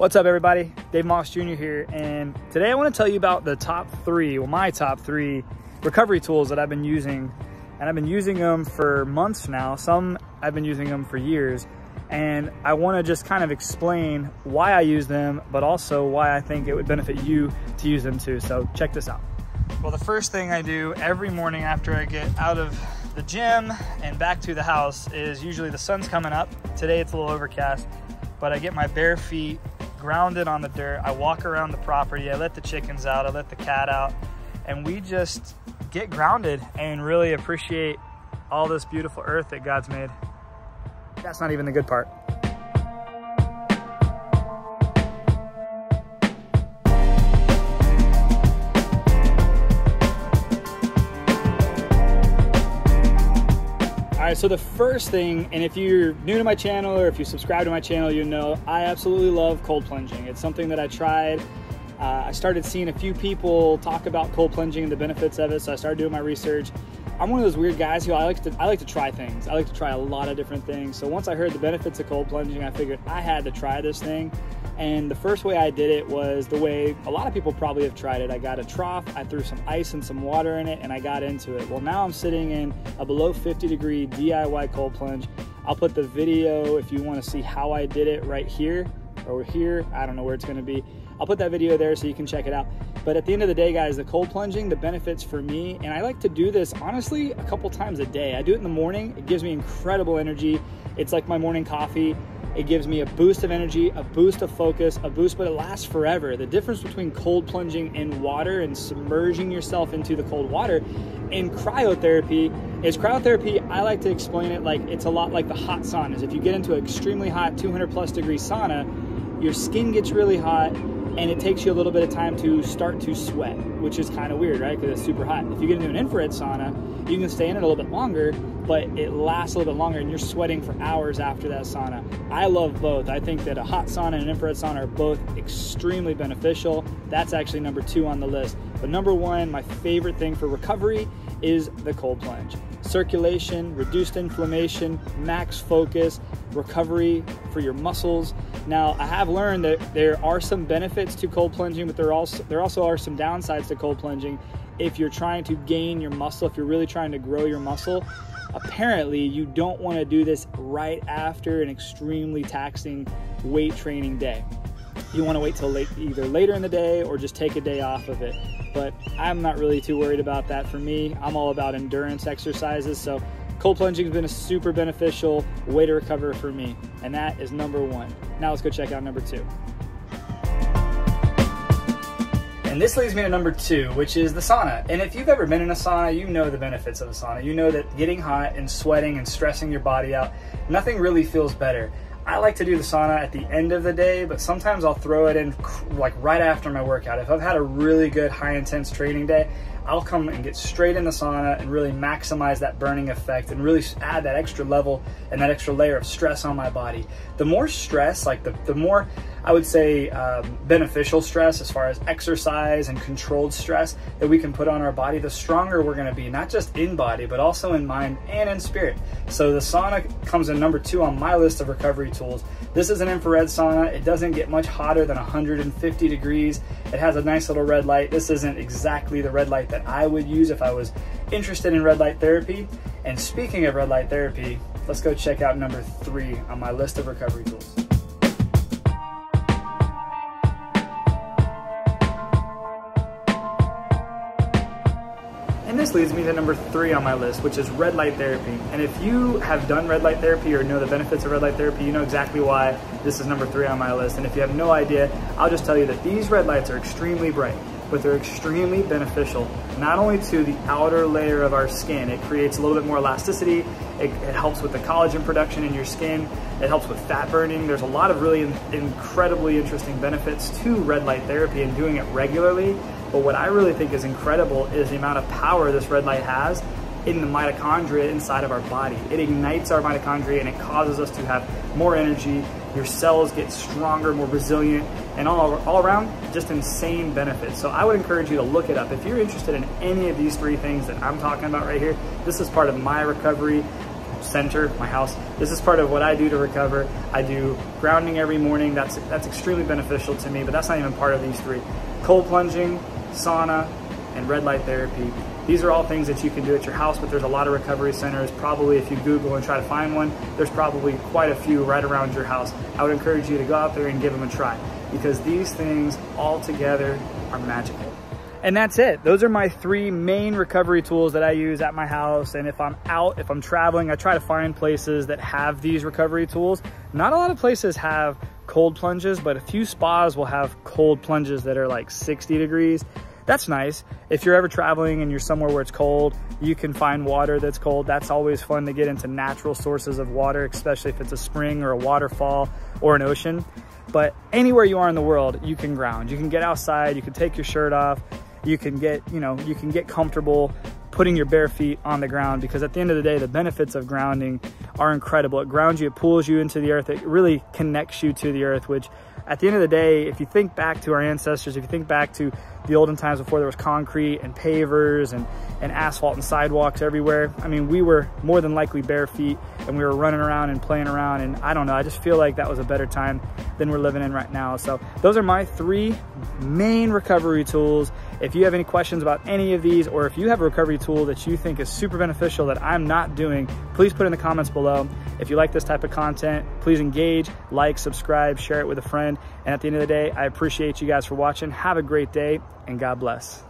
What's up, everybody? Dave Moss Jr. here, and today I want to tell you about the top three, well, my top three recovery tools that I've been using, and I've been using them for months now. Some I've been using them for years, and I want to just kind of explain why I use them, but also why I think it would benefit you to use them too. So check this out. Well, the first thing I do every morning after I get out of the gym and back to the house is usually the sun's coming up. Today it's a little overcast, but I get my bare feet grounded on the dirt. I walk around the property, I let the chickens out, I let the cat out, and we just get grounded and really appreciate all this beautiful earth that God's made. That's not even the good part. All right, so the first thing, and if you're new to my channel or if you subscribe to my channel, you know I absolutely love cold plunging. It's something that I tried. I started seeing a few people talk about cold plunging and the benefits of it, so I started doing my research. I'm one of those weird guys who I like to try things. I like to try a lot of different things. So once I heard the benefits of cold plunging, I figured I had to try this thing. And the first way I did it was the way a lot of people probably have tried it. I got a trough, I threw some ice and some water in it, and I got into it. Well, now I'm sitting in a below 50-degree DIY cold plunge. I'll put the video if you want to see how I did it right here or here. I don't know where it's going to be. I'll put that video there so you can check it out. But at the end of the day, guys, the cold plunging, the benefits for me, and I like to do this honestly a couple times a day. I do it in the morning. It gives me incredible energy. It's like my morning coffee. It gives me a boost of energy, a boost of focus, a boost, but it lasts forever. The difference between cold plunging in water and submerging yourself into the cold water and cryotherapy is I like to explain it like it's a lot like the hot saunas. If you get into an extremely hot 200+ degree sauna, your skin gets really hot and it takes you a little bit of time to start to sweat, which is kind of weird, right? Because it's super hot. If you get into an infrared sauna, you can stay in it a little bit longer, but it lasts a little bit longer and you're sweating for hours after that sauna. I love both. I think that a hot sauna and an infrared sauna are both extremely beneficial. That's actually number 2 on the list. But number 1, my favorite thing for recovery is the cold plunge. Circulation, reduced inflammation, max focus, recovery for your muscles. Now, I have learned that there are some benefits to cold plunging, but there also are some downsides to cold plunging. If you're trying to gain your muscle, if you're really trying to grow your muscle, apparently you don't want to do this right after an extremely taxing weight training day. You want to wait till either later in the day or just take a day off of it. But I'm not really too worried about that. For me, I'm all about endurance exercises. So cold plunging has been a super beneficial way to recover for me. And that is number 1. Now let's go check out number 2. And this leads me to number 2, which is the sauna. And if you've ever been in a sauna, you know the benefits of a sauna. You know that getting hot and sweating and stressing your body out, nothing really feels better. I like to do the sauna at the end of the day, but sometimes I'll throw it in like right after my workout. If I've had a really good high intense training day, I'll come and get straight in the sauna and really maximize that burning effect and really add that extra level and that extra layer of stress on my body. The more stress, like the more, I would say, beneficial stress as far as exercise and controlled stress that we can put on our body, the stronger we're gonna be, not just in body, but also in mind and in spirit. So the sauna comes in number 2 on my list of recovery tools. This is an infrared sauna. It doesn't get much hotter than 150 degrees. It has a nice little red light. This isn't exactly the red light that I would use if I was interested in red light therapy. And speaking of red light therapy, let's go check out number 3 on my list of recovery tools. And this leads me to number 3 on my list, which is red light therapy. And if you have done red light therapy or know the benefits of red light therapy, you know exactly why this is number 3 on my list. And if you have no idea, I'll just tell you that these red lights are extremely bright, but they're extremely beneficial, not only to the outer layer of our skin. It creates a little bit more elasticity. It helps with the collagen production in your skin. It helps with fat burning. There's a lot of really incredibly interesting benefits to red light therapy and doing it regularly. But what I really think is incredible is the amount of power this red light has in the mitochondria inside of our body. It ignites our mitochondria and it causes us to have more energy. Your cells get stronger, more resilient, and all around, just insane benefits. So I would encourage you to look it up. If you're interested in any of these 3 things that I'm talking about right here, this is part of my recovery center, my house. This is part of what I do to recover. I do grounding every morning. That's extremely beneficial to me, but that's not even part of these three. Cold plunging, sauna, and red light therapy. These are all things that you can do at your house, but there's a lot of recovery centers. Probably if you Google and try to find one, there's probably quite a few right around your house. I would encourage you to go out there and give them a try, because these things all together are magical. And that's it. Those are my three main recovery tools that I use at my house. And if I'm out, if I'm traveling, I try to find places that have these recovery tools. Not a lot of places have cold plunges, but a few spas will have cold plunges that are like 60 degrees. That's nice. If you're ever traveling and you're somewhere where it's cold, you can find water that's cold. That's always fun to get into natural sources of water, especially if it's a spring or a waterfall or an ocean. But anywhere you are in the world, you can ground. You can get outside, you can take your shirt off, you can get, you can get comfortable putting your bare feet on the ground, because at the end of the day, the benefits of grounding are incredible. It grounds you, it pulls you into the earth, it really connects you to the earth, which at the end of the day, if you think back to our ancestors, if you think back to the olden times before there was concrete and pavers and asphalt and sidewalks everywhere, I mean, we were more than likely bare feet and we were running around and playing around, and I don't know, I just feel like that was a better time than we're living in right now. So those are my three main recovery tools. If you have any questions about any of these, or if you have a recovery tool that you think is super beneficial that I'm not doing, please put in the comments below. If you like this type of content, please engage, like, subscribe, share it with a friend. And at the end of the day, I appreciate you guys for watching. Have a great day, and God bless.